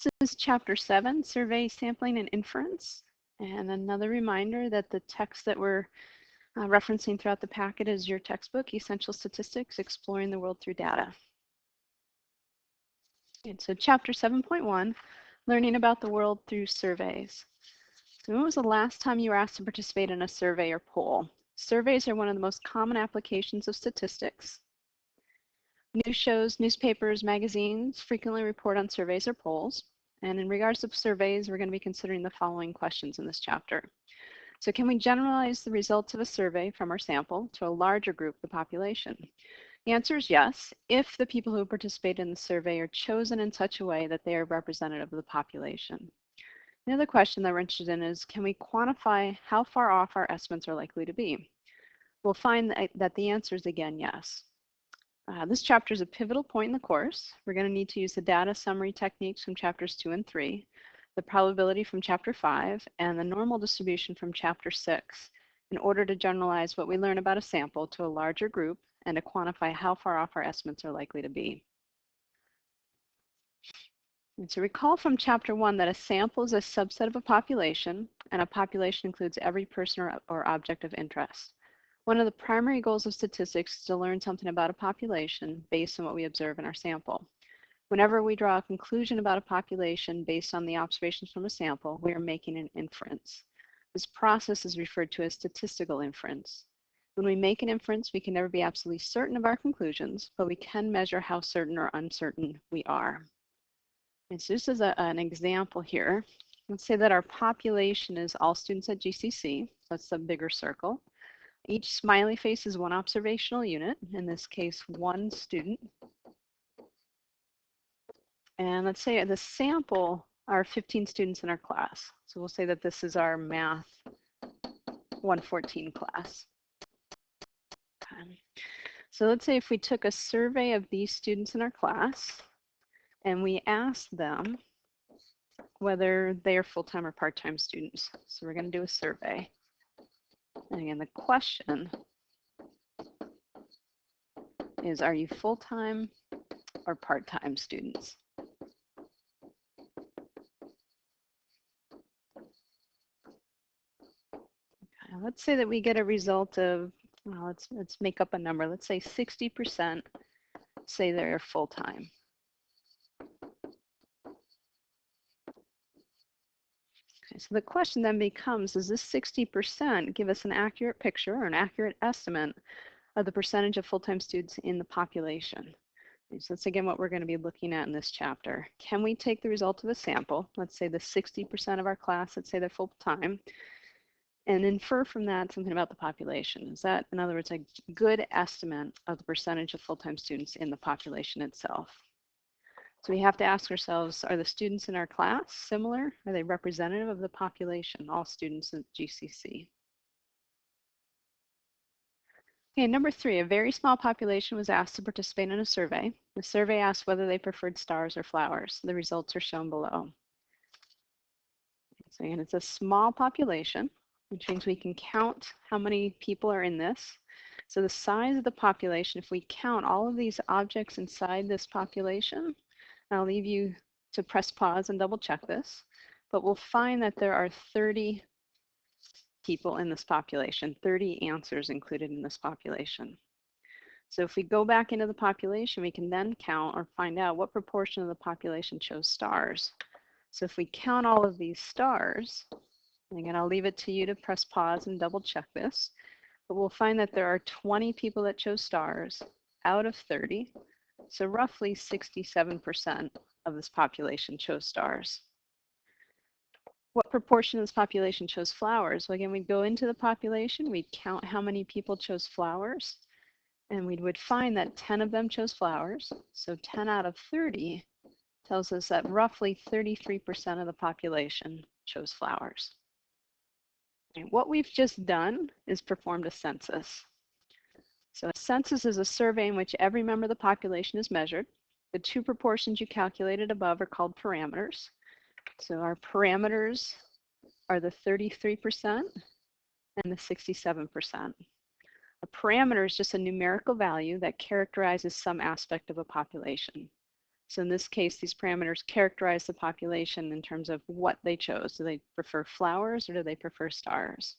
This is Chapter 7, Survey, Sampling, and Inference. And another reminder that the text that we're referencing throughout the packet is your textbook, Essential Statistics, Exploring the World Through Data. And so Chapter 7.1, Learning about the World Through Surveys. So when was the last time you were asked to participate in a survey or poll? Surveys are one of the most common applications of statistics. News shows, newspapers, magazines frequently report on surveys or polls. And in regards to surveys, we're going to be considering the following questions in this chapter. So can we generalize the results of a survey from our sample to a larger group of the population? The answer is yes, if the people who participate in the survey are chosen in such a way that they are representative of the population. The other question that we're interested in is, can we quantify how far off our estimates are likely to be? We'll find that the answer is again yes. This chapter is a pivotal point in the course. We're going to need to use the data summary techniques from chapters 2 and 3, the probability from chapter 5, and the normal distribution from chapter 6 in order to generalize what we learn about a sample to a larger group and to quantify how far off our estimates are likely to be. And so recall from chapter 1 that a sample is a subset of a population, and a population includes every person or object of interest. One of the primary goals of statistics is to learn something about a population based on what we observe in our sample. Whenever we draw a conclusion about a population based on the observations from a sample, we are making an inference. This process is referred to as statistical inference. When we make an inference, we can never be absolutely certain of our conclusions, but we can measure how certain or uncertain we are. And so this is an example here. Let's say that our population is all students at GCC. So that's the bigger circle. Each smiley face is one observational unit, in this case, one student. And let's say the sample are 15 students in our class. So we'll say that this is our Math 114 class. Okay. So let's say if we took a survey of these students in our class and we asked them whether they are full-time or part-time students. So we're going to do a survey. And again, the question is, are you full-time or part-time students? Okay, let's say that we get a result of, well, let's make up a number. Let's say 60% say they're full-time. Okay, so the question then becomes, does this 60% give us an accurate picture or an accurate estimate of the percentage of full-time students in the population? So that's again what we're going to be looking at in this chapter. Can we take the result of a sample, let's say the 60% of our class, let's say they're full-time, and infer from that something about the population? Is that, in other words, a good estimate of the percentage of full-time students in the population itself? So we have to ask ourselves, are the students in our class similar? Are they representative of the population, all students at GCC? Okay, number 3, a very small population was asked to participate in a survey. The survey asked whether they preferred stars or flowers. The results are shown below. So again, it's a small population, which means we can count how many people are in this. So the size of the population, if we count all of these objects inside this population, I'll leave you to press pause and double check this, but we'll find that there are 30 people in this population, 30 answers included in this population. So if we go back into the population, we can then count or find out what proportion of the population chose stars. So if we count all of these stars, and again, I'll leave it to you to press pause and double check this, but we'll find that there are 20 people that chose stars out of 30. So roughly 67% of this population chose stars. What proportion of this population chose flowers? Well, again, we'd go into the population, we'd count how many people chose flowers, and we would find that 10 of them chose flowers. So 10 out of 30 tells us that roughly 33% of the population chose flowers. And what we've just done is performed a census. So a census is a survey in which every member of the population is measured. The 2 proportions you calculated above are called parameters. So our parameters are the 33% and the 67%. A parameter is just a numerical value that characterizes some aspect of a population. So in this case, these parameters characterize the population in terms of what they chose. Do they prefer flowers or do they prefer stars?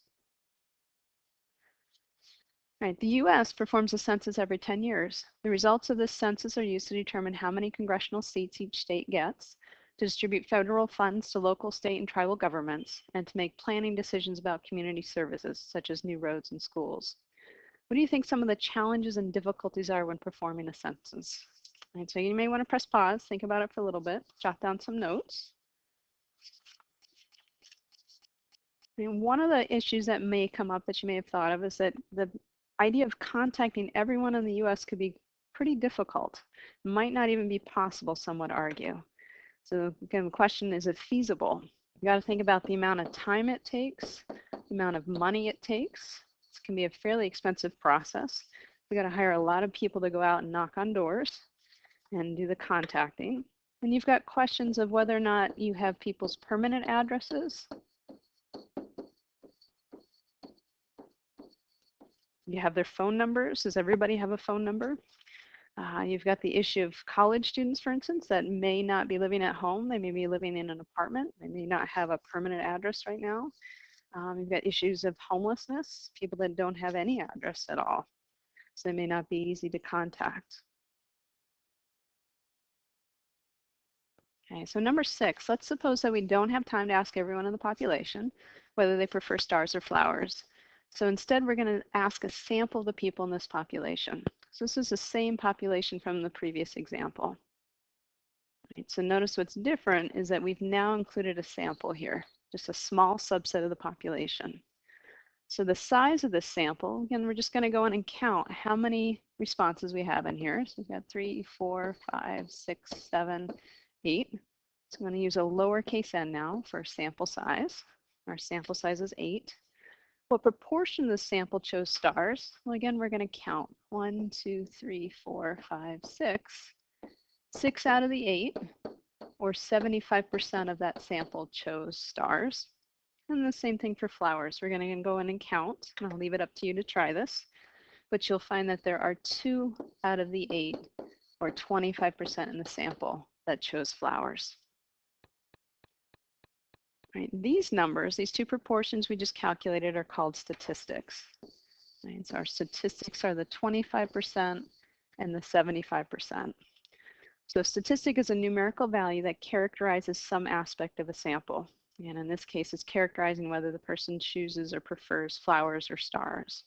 All right, the U.S. performs a census every 10 years. The results of this census are used to determine how many congressional seats each state gets, to distribute federal funds to local, state, and tribal governments, and to make planning decisions about community services, such as new roads and schools. What do you think some of the challenges and difficulties are when performing a census? And so you may want to press pause, think about it for a little bit, jot down some notes. And one of the issues that may come up that you may have thought of is that the idea of contacting everyone in the US could be pretty difficult. It might not even be possible, some would argue. So again, the question, is it feasible? You got to think about the amount of time it takes, the amount of money it takes. This can be a fairly expensive process. We got to hire a lot of people to go out and knock on doors and do the contacting. And you've got questions of whether or not you have people's permanent addresses. You have their phone numbers. Does everybody have a phone number? You've got the issue of college students, for instance, that may not be living at home. They may be living in an apartment. They may not have a permanent address right now. You've got issues of homelessness, people that don't have any address at all. So they may not be easy to contact. Okay, so number 6, let's suppose that we don't have time to ask everyone in the population whether they prefer stars or flowers. So instead, we're going to ask a sample of the people in this population. So this is the same population from the previous example. Right, so notice what's different is that we've now included a sample here, just a small subset of the population. So the size of this sample, again, we're just going to go in and count how many responses we have in here. So we've got 3, 4, 5, 6, 7, 8. So I'm going to use a lowercase n now for sample size. Our sample size is 8. What proportion of the sample chose stars? Well, again, we're going to count 1, 2, 3, 4, 5, 6. 6 out of the 8, or 75% of that sample, chose stars. And the same thing for flowers. We're going to go in and count, and I'll leave it up to you to try this. But you'll find that there are 2 out of the 8, or 25% in the sample, that chose flowers. Right, these numbers, these two proportions we just calculated, are called statistics. Right, so our statistics are the 25% and the 75%. So a statistic is a numerical value that characterizes some aspect of a sample. And in this case, it's characterizing whether the person chooses or prefers flowers or stars.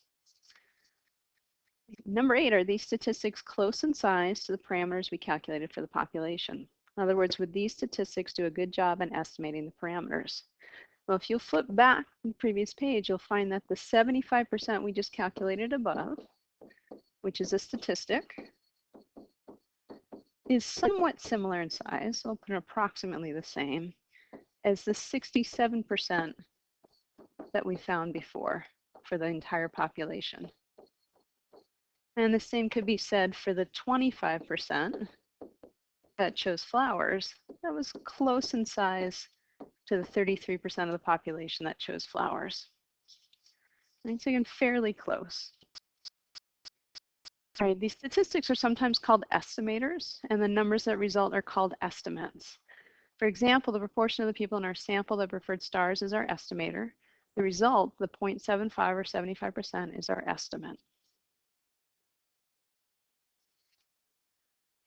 Number 8, are these statistics close in size to the parameters we calculated for the population? In other words, would these statistics do a good job in estimating the parameters? Well, if you'll flip back to the previous page, you'll find that the 75% we just calculated above, which is a statistic, is somewhat similar in size. So I'll put it approximately the same as the 67% that we found before for the entire population. And the same could be said for the 25% that chose flowers. That was close in size to the 33% of the population that chose flowers. And so again, fairly close. All right, these statistics are sometimes called estimators, and the numbers that result are called estimates. For example, the proportion of the people in our sample that preferred stars is our estimator. The result, the 0.75 or 75%, is our estimate.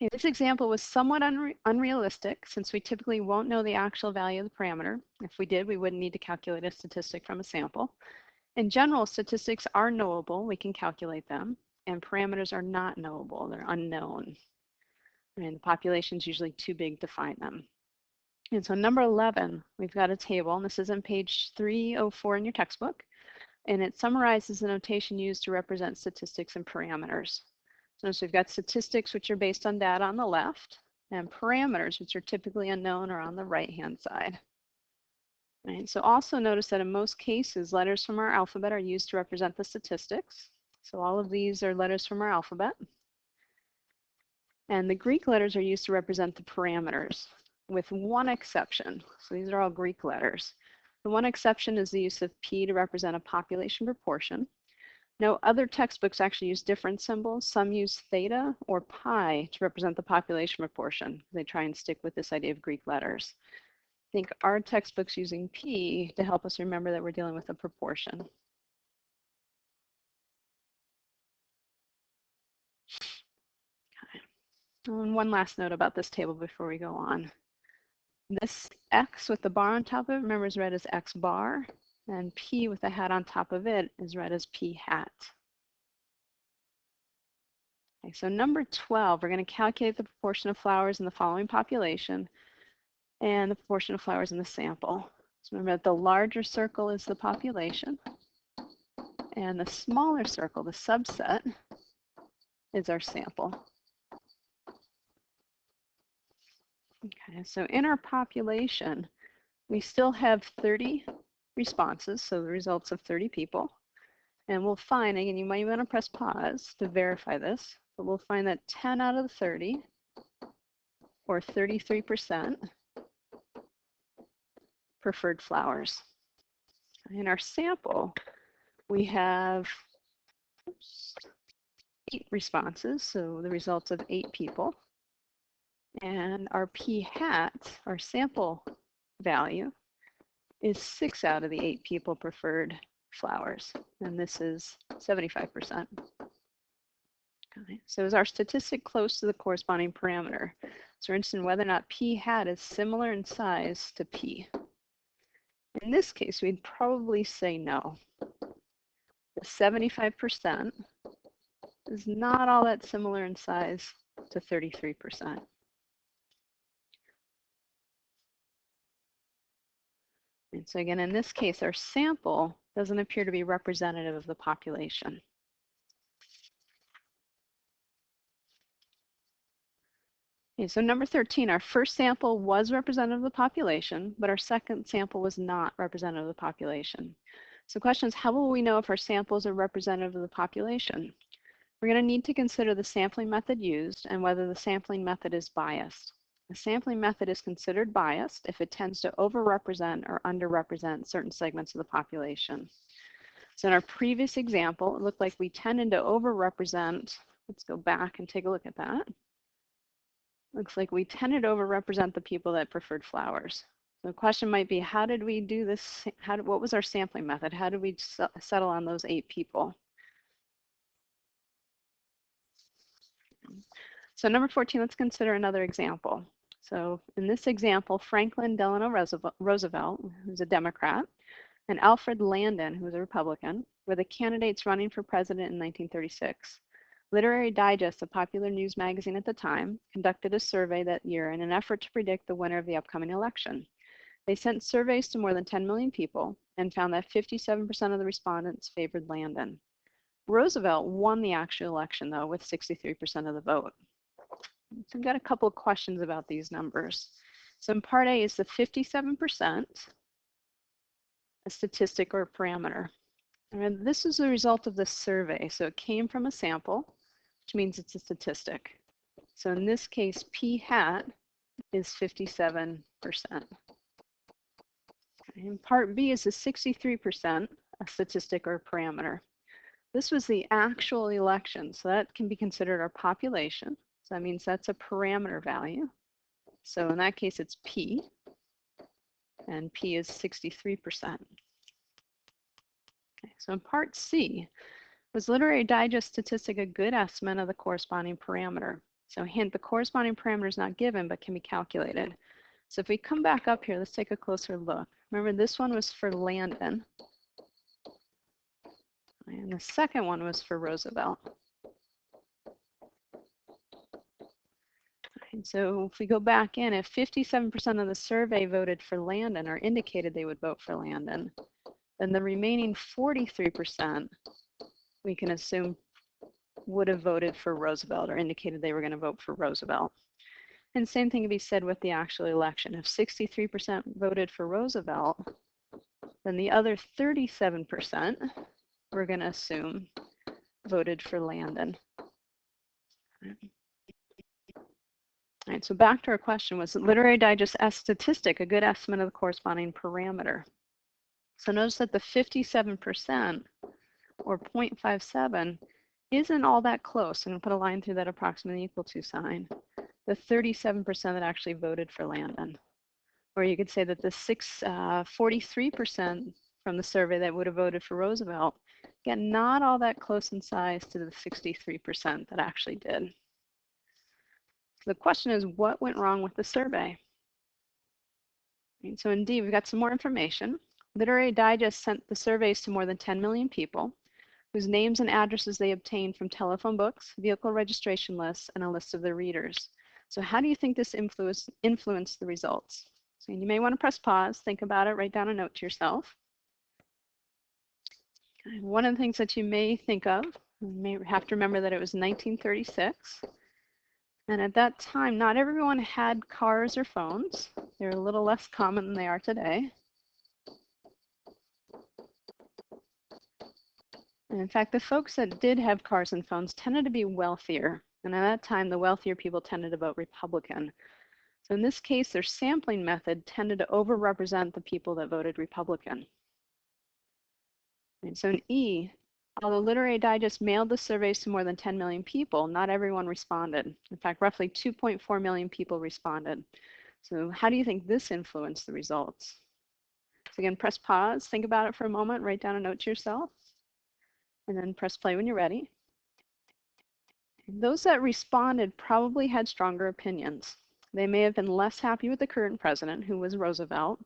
Okay, this example was somewhat unrealistic since we typically won't know the actual value of the parameter. If we did, we wouldn't need to calculate a statistic from a sample. In general, statistics are knowable. We can calculate them. And parameters are not knowable. They're unknown. And the population is usually too big to find them. And so number 11, we've got a table, and this is on page 304 in your textbook. And it summarizes the notation used to represent statistics and parameters. So we've got statistics, which are based on data on the left, and parameters, which are typically unknown, are on the right-hand side. Right, so also notice that in most cases, letters from our alphabet are used to represent the statistics. So all of these are letters from our alphabet. And the Greek letters are used to represent the parameters, with one exception. So these are all Greek letters. The one exception is the use of P to represent a population proportion. No, other textbooks actually use different symbols. Some use theta or pi to represent the population proportion. They try and stick with this idea of Greek letters. I think our textbook's using P to help us remember that we're dealing with a proportion. Okay. And one last note about this table before we go on. This X with the bar on top of it, remember, is read as X bar, and P with the hat on top of it is read as P hat. Okay, so number 12, we're going to calculate the proportion of flowers in the following population and the proportion of flowers in the sample. So remember that the larger circle is the population, and the smaller circle, the subset, is our sample. Okay, so in our population, we still have 30 responses, so the results of 30 people. And we'll find, again, you might want to press pause to verify this, but we'll find that 10 out of the 30, or 33%, preferred flowers. In our sample, we have 8 responses, so the results of 8 people. And our p hat, our sample value, is 6 out of the 8 people preferred flowers, and this is 75%. Okay. So is our statistic close to the corresponding parameter? So we're interested in whether or not p hat is similar in size to p. In this case, we'd probably say no. The 75% is not all that similar in size to 33%. And so again, in this case, our sample doesn't appear to be representative of the population. Okay, so number 13, our first sample was representative of the population, but our second sample was not representative of the population. So the question is, how will we know if our samples are representative of the population? We're going to need to consider the sampling method used and whether the sampling method is biased. The sampling method is considered biased if it tends to overrepresent or underrepresent certain segments of the population. So in our previous example, it looked like we tended to overrepresent. Let's go back and take a look at that. Looks like we tended to overrepresent the people that preferred flowers. So the question might be, how did we do this? What was our sampling method? How did we settle on those 8 people? So number 14, let's consider another example. So in this example, Franklin Delano Roosevelt, who's a Democrat, and Alfred Landon, who was a Republican, were the candidates running for president in 1936. Literary Digest, a popular news magazine at the time, conducted a survey that year in an effort to predict the winner of the upcoming election. They sent surveys to more than 10 million people and found that 57% of the respondents favored Landon. Roosevelt won the actual election, though, with 63% of the vote. So I've got a couple of questions about these numbers. So in part A, is the 57% a statistic or a parameter? And this is the result of the survey. So it came from a sample, which means it's a statistic. So in this case, p hat is 57%. In part B is the 63%, a statistic or a parameter. This was the actual election, so that can be considered our population. So that means that's a parameter value. So in that case, it's P, and P is 63%. Okay, so in part C, was Literary Digest statistic a good estimate of the corresponding parameter? So hint, the corresponding parameter is not given, but can be calculated. So if we come back up here, let's take a closer look. Remember, this one was for Landon, and the second one was for Roosevelt. And so if we go back in, if 57% of the survey voted for Landon or indicated they would vote for Landon, then the remaining 43% we can assume would have voted for Roosevelt or indicated they were going to vote for Roosevelt. And same thing can be said with the actual election. If 63% voted for Roosevelt, then the other 37% we're going to assume voted for Landon. All right, so back to our question, was Literary Digest statistic a good estimate of the corresponding parameter? So notice that the 57%, or 0.57 isn't all that close. I'm going to put a line through that approximately equal to sign. The 37% that actually voted for Landon. Or you could say that the 43% from the survey that would have voted for Roosevelt, again, not all that close in size to the 63% that actually did. So the question is, what went wrong with the survey? So indeed, we've got some more information. Literary Digest sent the surveys to more than 10 million people, whose names and addresses they obtained from telephone books, vehicle registration lists, and a list of their readers. So how do you think this influenced the results? So you may want to press pause, think about it, write down a note to yourself. One of the things that you may think of, you may have to remember that it was 1936. And at that time, not everyone had cars or phones. They were a little less common than they are today. And in fact, the folks that did have cars and phones tended to be wealthier. And at that time, the wealthier people tended to vote Republican. So in this case, their sampling method tended to overrepresent the people that voted Republican. And so in E, although Literary Digest mailed the surveys to more than 10 million people, not everyone responded. In fact, roughly 2.4 million people responded. So how do you think this influenced the results? So again, press pause, think about it for a moment, write down a note to yourself, and then press play when you're ready. Those that responded probably had stronger opinions. They may have been less happy with the current president, who was Roosevelt,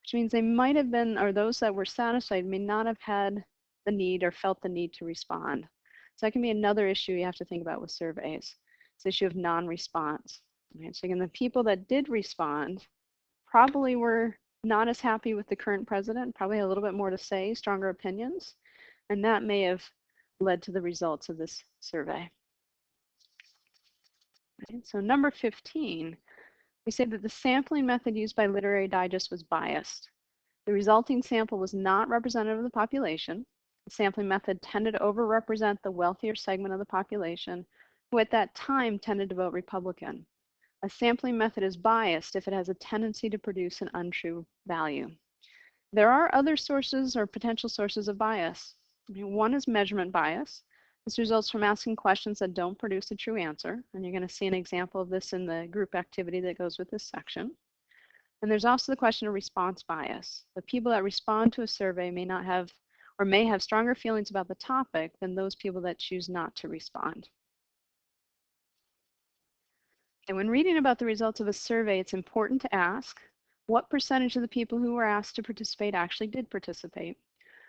which means they might have been, or those that were satisfied may not have had the need or felt the need to respond. So that can be another issue you have to think about with surveys. It's the issue of non-response. Right? So again, the people that did respond probably were not as happy with the current president, probably a little bit more to say, stronger opinions, and that may have led to the results of this survey. Right? So number 15, we say that the sampling method used by Literary Digest was biased. The resulting sample was not representative of the population. The sampling method tended to overrepresent the wealthier segment of the population, who at that time tended to vote Republican. A sampling method is biased if it has a tendency to produce an untrue value. There are other sources or potential sources of bias. One is measurement bias. This results from asking questions that don't produce a true answer. And you're going to see an example of this in the group activity that goes with this section. And there's also the question of response bias. The people that respond to a survey may not have, or may have stronger feelings about the topic than those people that choose not to respond. And when reading about the results of a survey, it's important to ask, what percentage of the people who were asked to participate actually did participate?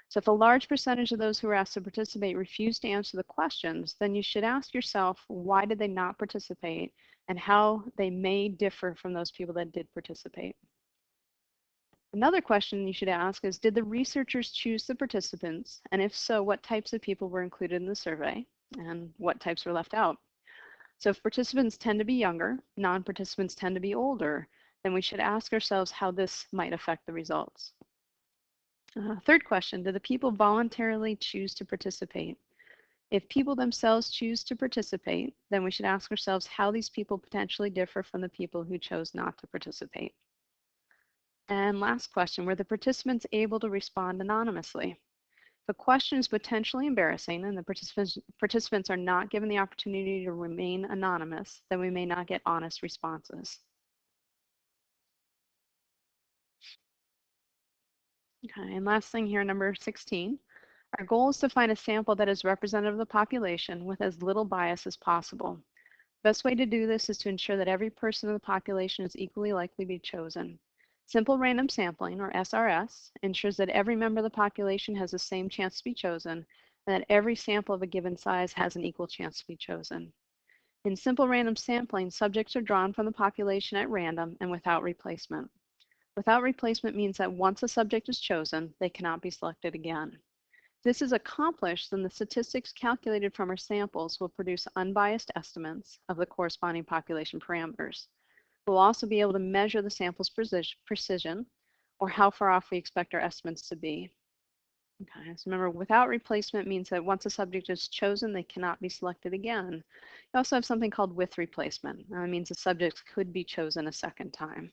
So if a large percentage of those who were asked to participate refused to answer the questions, then you should ask yourself, why did they not participate and how they may differ from those people that did participate. Another question you should ask is, did the researchers choose the participants? And if so, what types of people were included in the survey and what types were left out? So if participants tend to be younger, non-participants tend to be older, then we should ask ourselves how this might affect the results. Third question, do the people voluntarily choose to participate? If people themselves choose to participate, then we should ask ourselves how these people potentially differ from the people who chose not to participate. And last question, were the participants able to respond anonymously? If a question is potentially embarrassing and the participants are not given the opportunity to remain anonymous, then we may not get honest responses. Okay, and last thing here, number 16. Our goal is to find a sample that is representative of the population with as little bias as possible. The best way to do this is to ensure that every person in the population is equally likely to be chosen. Simple random sampling, or SRS, ensures that every member of the population has the same chance to be chosen, and that every sample of a given size has an equal chance to be chosen. In simple random sampling, subjects are drawn from the population at random and without replacement. Without replacement means that once a subject is chosen, they cannot be selected again. If this is accomplished, then the statistics calculated from our samples will produce unbiased estimates of the corresponding population parameters. We'll also be able to measure the sample's precision, or how far off we expect our estimates to be. Okay, so remember, without replacement means that once a subject is chosen, they cannot be selected again. You also have something called with replacement. That means the subjects could be chosen a second time.